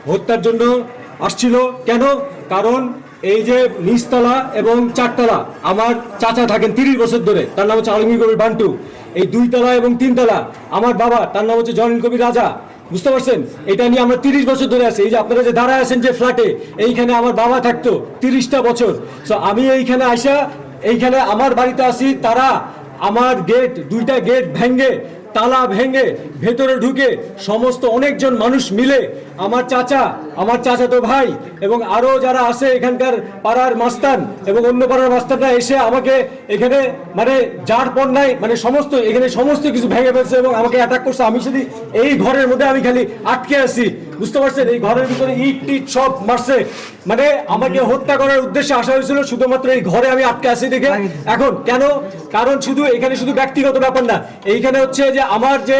হত্যার জন্য আসছিল কেন? কারণ এই যে নিচতলা এবং চারতলা আমার চাচা থাকেন 30 বছর ধরে, তার নাম হচ্ছে আলমগীর কবির বান্টু। এই 2 তলা এবং 3 তলা আমার বাবা, তার নাম হচ্ছে জয়ন কবির রাজা। বুঝতে পারছেন? এটা নিয়ে আমরা 30 বছর ধরে আছি। এই যে আপনারা যে দাঁড়ায় আছেন যে ফ্ল্যাটে, এইখানে আমার বাবা থাকতো 30টা বছর। সো আমি এইখানে আইসা এইখানে আমার বাড়িতে আসি, তারা আমার গেট 2টা গেট ভেঙে, তালা ভেঙে ভেতরে ঢুকে সমস্ত অনেকজন মানুষ মিলে আমার চাচাতো ভাই এবং আরো যারা আছে এখানকার পাড়ার মাস্তান এবং অন্য পাড়ার মাস্তানরা এসে আমাকে এখানে মানে যার পর নাই মানে এখানে সমস্ত কিছু ভেঙে ফেলছে এবং আমাকে অ্যাটাক করছে। আমি শুধু এই ঘরের মধ্যে আমি খালি আটকে আছি। বুঝতে পারছেন? এই ঘরের ভিতরে ইট টিট সব মারছে, মানে আমাকে হত্যা করার উদ্দেশ্যে আসা হয়েছিল শুধুমাত্র এই ঘরে আমি আটকে আছি দেখে। এখন কেন? কারণ শুধু এখানে শুধু ব্যক্তিগত ব্যাপার না, এইখানে হচ্ছে যে আমার যে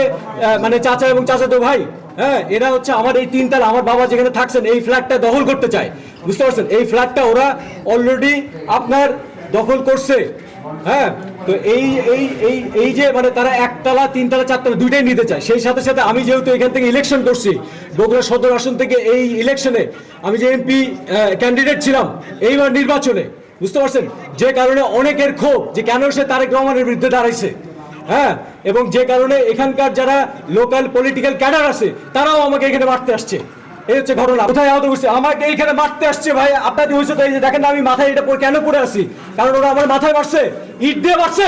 মানে চাচা এবং চাচাতো ভাই, হ্যাঁ, এরা হচ্ছে আমার এই 3 তলা আমার বাবা যেখানে থাকছেন এই ফ্ল্যাটটা দখল করতে চায়। বুঝতে পারছেন? এই ফ্ল্যাটটা ওরা অলরেডি আপনার দখল করছে। হ্যাঁ, তো এই যে মানে তারা 1 তলা 3 তলা 4 তলা দুইটাই নিতে চায়। সেই সাথে সাথে আমি যেহেতু এখান থেকে ইলেকশন করছি, বগুড়া সদর আসন থেকে, এই ইলেকশনে আমি যে এমপি ক্যান্ডিডেট ছিলাম এইবার নির্বাচনে, বুঝতে পারছেন, যে কারণে অনেকের ক্ষোভ যে কেন সে তারেক রহমানের বিরুদ্ধে দাঁড়াইছে। হ্যাঁ, এবং যে কারণে এখানকার যারা লোকাল পলিটিক্যাল ক্যাডার আছে তারাও আমাকে এখানে মারতে আসছে। এই হচ্ছে ঘটনা। কোথায় আহত করছে? আমাকে এইখানে মারতে আসছে ভাই। আপনাদের হয়েছে তো এই যে দেখেন না আমি মাথায় এটা কেন পড়ে আছি, কারণ ওরা আমার মাথায় মারছে, ইট দিয়ে মারছে।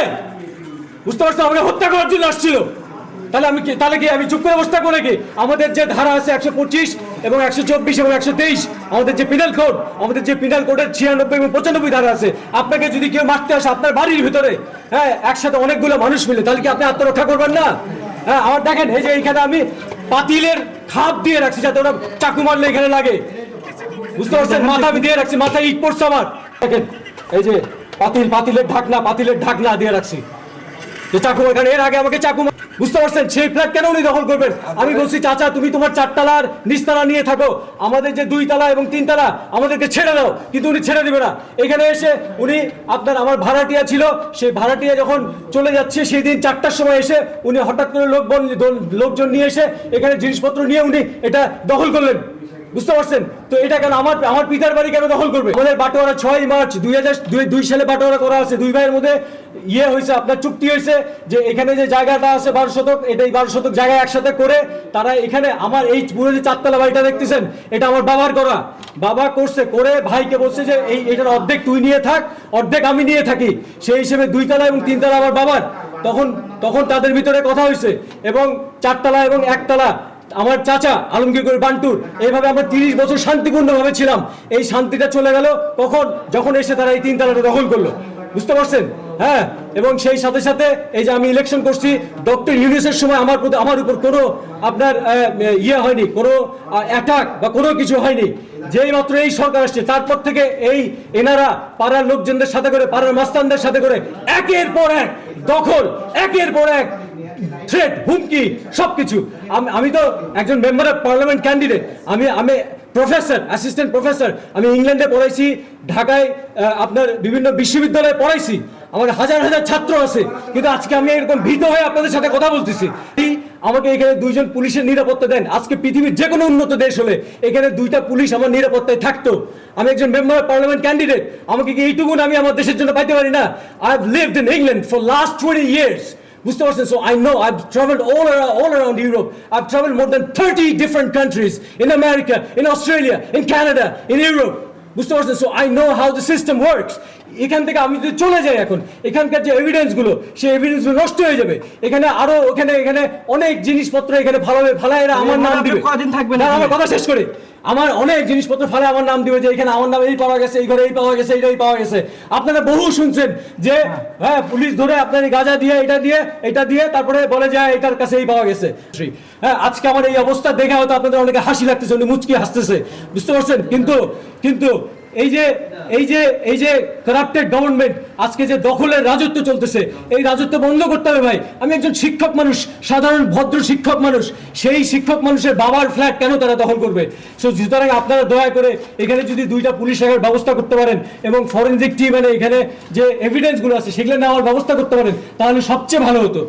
বুঝতে পারছেন? আমাকে হত্যা করার জন্য আসছিল। তাহলে কি আমি চুপ করে বসে থাকবো নাকি? আমাদের যে ধারা আছে 125 এবং 124 এবং 123, আমাদের যে পিনাল কোড, আমাদের যে পিনাল কোডের 96 এবং 95 ধারা আছে, আপনাকে যদি কেউ মারতে আসে আপনার বাড়ির ভিতরে, হ্যাঁ, একসাথে অনেকগুলো মানুষ মিলে, তাহলে কি আপনি আত্মরক্ষা করবেন না? হ্যাঁ, আমার দেখেন এই যে এইখানে আমি পাতিলের খাপ দিয়ে রাখছি যাতে ওরা চাকু মারলে এখানে লাগে। বুঝতে পারছেন? মাথা আমি দিয়ে রাখছি, মাথায় ইট পড়ছে আমার। দেখেন এই যে পাতিলের ঢাকনা দিয়ে রাখছি যে চাকু এখানে, এর আগে আমাকে চাকু। বুঝতে পারছেন? সেই ফ্ল্যাট কেন উনি দখল করবেন? আমি বলছি চাচা তুমি তোমার 4 তলার নিচতলা নিয়ে থাকো, আমাদের যে 2 তলা এবং 3 তলা আমাদেরকে ছেড়ে দাও। কিন্তু উনি ছেড়ে দিবে না। এখানে এসে উনি আমার ভাড়াটিয়া ছিল, সেই ভাড়াটিয়া যখন চলে যাচ্ছে সেই দিন 4টার সময় এসে উনি হঠাৎ করে লোকজন নিয়ে এসে এখানে জিনিসপত্র নিয়ে উনি এটা দখল করলেন। বুঝতে পারছেন? তো এটা কেন আমার পিতার বাড়ি কেন দখল করবে? আমাদের বাটোয়ারা 6 মার্চ 2002 সালে বাটোয়ারা করা আছে। 2 ভাইয়ের মধ্যে হয়েছে, আপনার চুক্তি হয়েছে যে এখানে যে জায়গাটা আছে 12 শতক, এটাই 12 শতক জায়গা একসাথে করে তারা এখানে আমার এই পুরো যে 4 তলা বাড়িটা দেখতেছেন এটা আমার বাবার করা। বাবা করছে, করে ভাইকে বলছে যে এটার অর্ধেক তুই নিয়ে থাক, অর্ধেক আমি নিয়ে থাকি। সেই হিসেবে 2 তলা এবং 3 তলা আমার বাবার। তখন তাদের ভিতরে কথা হয়েছে এবং 4 তলা এবং 1 তলা আমার চাচা আলমগীর কবির বান্টুর। এইভাবে আমরা 30 বছর শান্তিপূর্ণভাবে ছিলাম। এই শান্তিটা চলে গেল যখন এসে তারা এই 3 তলাটা দখল করলো। বুঝতে পারছেন? হ্যাঁ, এবং সেই সাথে সাথে এই যে আমি ইলেকশন করছি, ডক্টর ইউনূসের সময় আমার উপর কোনো আপনার হয়নি, কোনো অ্যাটাক বা কোনো কিছু হয়নি। যেই মাত্র এই সরকার আসছে তারপর থেকে এনারা পাড়ার লোকজনদের সাথে করে, পাড়ার মাস্তানদের সাথে করে একের পর এক দখল, একের পর এক থ্রেট, হুমকি, সবকিছু। আমি তো একজন মেম্বার অফ পার্লামেন্ট ক্যান্ডিডেট। আমি প্রফেসর, অ্যাসিস্ট্যান্ট প্রফেসর। আমি ইংল্যান্ডে পড়াইছি, ঢাকায় আপনার বিভিন্ন বিশ্ববিদ্যালয়ে পড়াইছি। আমার হাজার হাজার ছাত্র আছে, কিন্তু আজকে আমি এরকম ভীত হয়ে আপনাদের সাথে কথা বলতেছি। আমাকে এখানে 2 জন পুলিশের নিরাপত্তা দেন। আজকে পৃথিবীর যে কোনো উন্নত দেশ হলে এখানে 2টা পুলিশ আমার নিরাপত্তায় থাকতো। আমি একজন মেম্বার অফ পার্লামেন্ট ক্যান্ডিডেট, আমাকে কি এইটুকুন আমি আমার দেশের জন্য পাইতে পারি না? I have lived in England for last 20 years. বুঝতে পারছেন? So I know I've traveled all around Europe. I've traveled more than 30 different countries in America, in Australia, in Canada, in Europe. বুঝতে পারছেন? So I know how the system works. এখান থেকে আমি যদি চলে যাই এখন, এখানকার যে এভিডেন্সগুলো, সেই এভিডেন্সগুলো নষ্ট হয়ে যাবে। এখানে আরো এখানে অনেক জিনিসপত্র এখানে ফালায় এরা আমার নাম দিবে। কতদিন থাকবে না? আমার কথা শেষ করে, আমার অনেক জিনিসপত্র ফালে আমার নাম দিবে যে এখানে আমার নাম এই পাওয়া গেছে, এই ঘরে এই পাওয়া গেছে, এইটাই পাওয়া গেছে। আপনারা বহু শুনছেন যে হ্যাঁ পুলিশ ধরে আপনার গাঁজা দিয়ে এটা দিয়ে তারপরে বলে যায় এটার কাছে এই পাওয়া গেছে। হ্যাঁ, আজকে আমার এই অবস্থা দেখে হয়তো আপনাদের অনেকে হাসি লাগতেছে, উনি মুচকি হাসতেছে। বুঝতে পারছেন? কিন্তু এই যে কারাপ্টেড গভর্নমেন্ট, আজকে যে দখলের রাজত্ব চলতেছে, এই রাজত্ব বন্ধ করতে হবে ভাই। আমি একজন শিক্ষক মানুষ, সাধারণ ভদ্র শিক্ষক মানুষ। সেই শিক্ষক মানুষের বাবার ফ্ল্যাট কেন তারা দখল করবে? সুতরাং আপনারা দয়া করে এখানে যদি 2টা পুলিশ রাখার ব্যবস্থা করতে পারেন এবং ফরেনজিক টিম এখানে যে এভিডেন্সগুলো আছে সেগুলো নেওয়ার ব্যবস্থা করতে পারেন, তাহলে সবচেয়ে ভালো হতো।